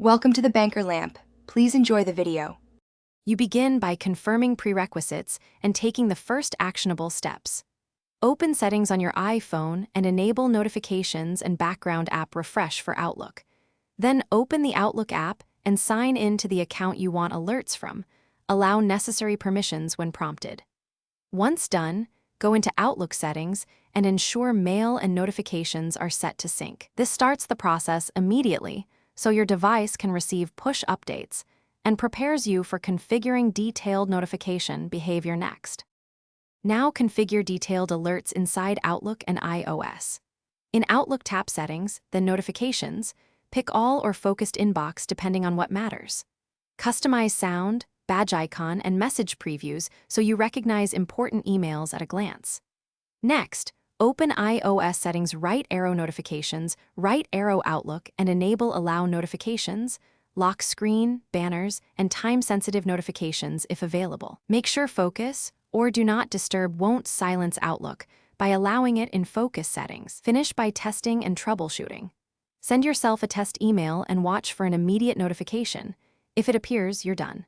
Welcome to the Banker Lamp. Please enjoy the video. You begin by confirming prerequisites and taking the first actionable steps. Open settings on your iPhone and enable notifications and background app refresh for Outlook. Then open the Outlook app and sign in to the account you want alerts from. Allow necessary permissions when prompted. Once done, go into Outlook settings and ensure mail and notifications are set to sync. This starts the process immediately, so your device can receive push updates and prepares you for configuring detailed notification behavior next. Now configure detailed alerts inside Outlook and iOS. In Outlook, tap Settings, then Notifications. Pick All or Focused Inbox depending on what matters. Customize sound, badge icon, and message previews so you recognize important emails at a glance. Next, open iOS settings, right arrow notifications, right arrow Outlook, and enable Allow Notifications, lock screen, banners, and time-sensitive notifications if available. Make sure Focus or Do Not Disturb won't silence Outlook by allowing it in Focus settings. Finish by testing and troubleshooting. Send yourself a test email and watch for an immediate notification. If it appears, you're done.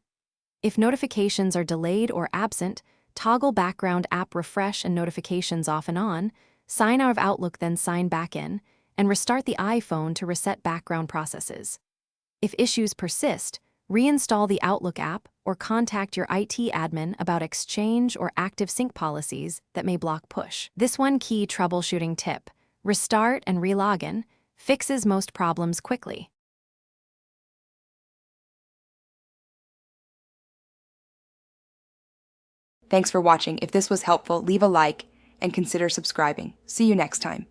If notifications are delayed or absent, toggle background app refresh and notifications off and on, sign out of Outlook, then sign back in, and restart the iPhone to reset background processes. If issues persist, reinstall the Outlook app or contact your IT admin about Exchange or Active Sync policies that may block push. This one key troubleshooting tip: restart and relogin fixes most problems quickly. Thanks for watching. If this was helpful, leave a like and consider subscribing. See you next time.